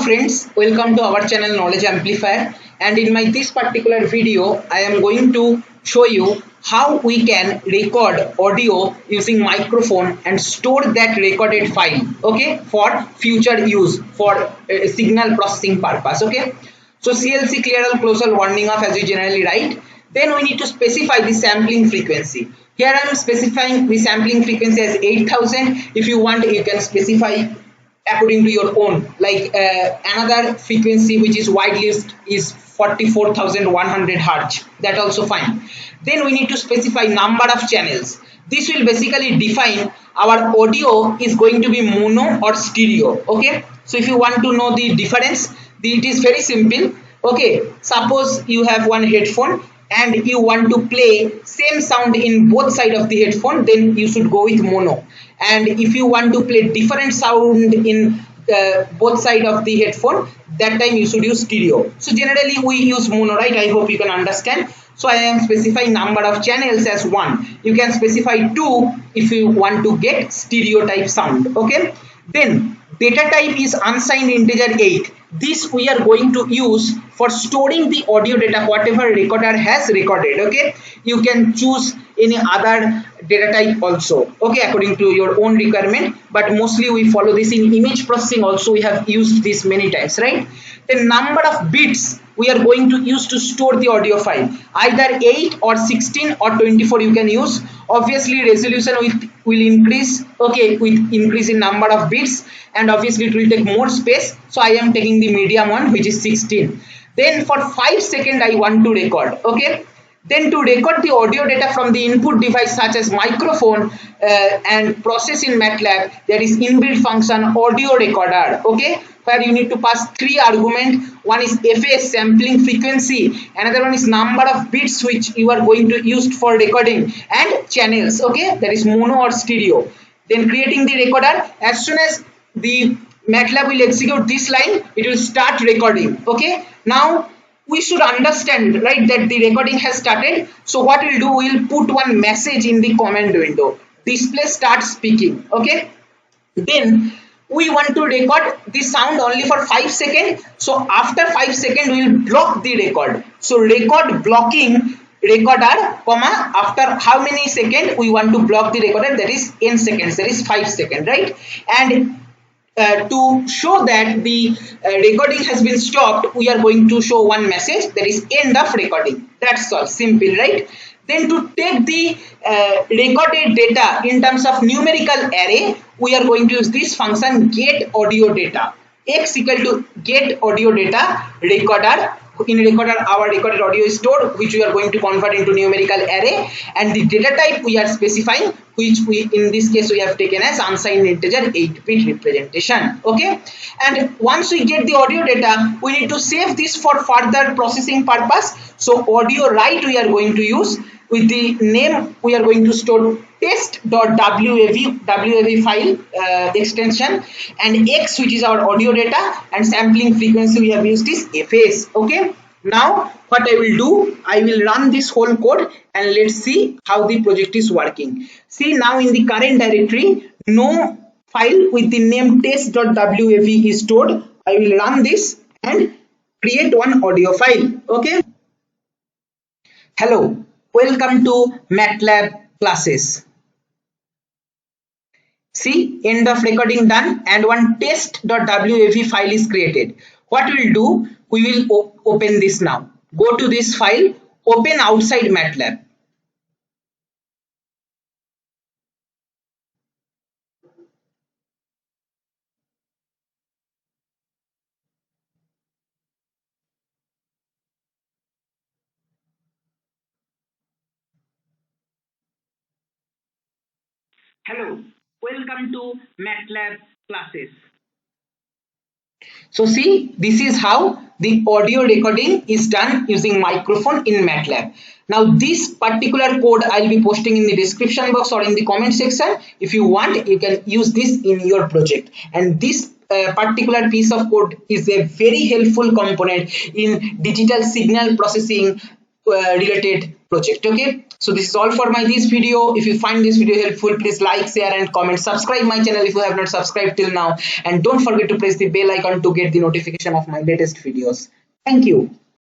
friends, welcome to our channel Knowledge Amplifier, and in my this particular video I am going to show you how we can record audio using microphone and store that recorded file, okay, for future use for signal processing purpose. Okay, so CLC clear all close all warning off as we generally write. Then we need to specify the sampling frequency. Here I am specifying the sampling frequency as 8000. If you want, you can specify according to your own, like another frequency which is widely used is 44,100 Hz. That also fine. Then we need to specify number of channels. This will basically define our audio is going to be mono or stereo. Okay, so if you want to know the difference, it is very simple. Okay, suppose you have one headphone and you want to play same sound in both side of the headphone, then you should go with mono. And if you want to play different sound in both side of the headphone, that time you should use stereo. So generally we use mono, right? I hope you can understand. So I am specifying number of channels as 1. You can specify 2 if you want to get stereo type sound. Okay, then data type is unsigned integer 8. This we are going to use for storing the audio data whatever recorder has recorded. Okay, you can choose any other data type also, okay, according to your own requirement, but mostly we follow this in image processing also. We have used this many times, right? The number of bits we are going to use to store the audio file, either 8 or 16 or 24 you can use. Obviously resolution will increase, okay, with increase in number of bits, and obviously it will take more space, so I am taking the medium one which is 16. Then for 5 seconds I want to record. Okay, then to record the audio data from the input device such as microphone and process in MATLAB, there is inbuilt function audio recorder, okay, where you need to pass 3 arguments. One is FS, sampling frequency, another one is number of bits which you are going to use for recording, and channels, okay, that is mono or stereo. Then creating the recorder, as soon as the MATLAB will execute this line, it will start recording. Okay, now we should understand, right, that the recording has started. So what we'll do, we'll put one message in the command window, display start speaking. Okay, then we want to record the sound only for 5 seconds. So after 5 seconds we will block the record. So record blocking recorder, comma, after how many seconds we want to block the recorder, that is n seconds, that is 5 seconds, right? And to show that the recording has been stopped, we are going to show one message, that is end of recording. That's all, simple, right? Then to take the recorded data in terms of numerical array, we are going to use this function get audio data. X equal to get audio data recorder. In recorder our recorded audio is stored, which we are going to convert into numerical array, and the data type we are specifying, which we in this case we have taken as unsigned integer 8-bit representation. Okay, and once we get the audio data, we need to save this for further processing purpose. So audio write we are going to use, with the name we are going to store test.wav file extension, and X which is our audio data, and sampling frequency we have used is FS. Okay, now what I will do, I will run this whole code and let's see how the project is working. See, now in the current directory no file with the name test.wav is stored. I will run this and create one audio file. Okay, hello, welcome to MATLAB classes. See, end of recording done, and one test.wav file is created. What we'll do, we will open this now. Go to this file, open outside MATLAB. Hello, welcome to MATLAB classes. So see, this is how the audio recording is done using microphone in MATLAB. Now this particular code I'll be posting in the description box or in the comment section. If you want, you can use this in your project, and this particular piece of code is a very helpful component in digital signal processing related project. Okay, so this is all for my this video. If you find this video helpful, please like, share and comment. Subscribe my channel if you have not subscribed till now, and don't forget to press the bell icon to get the notification of my latest videos. Thank you.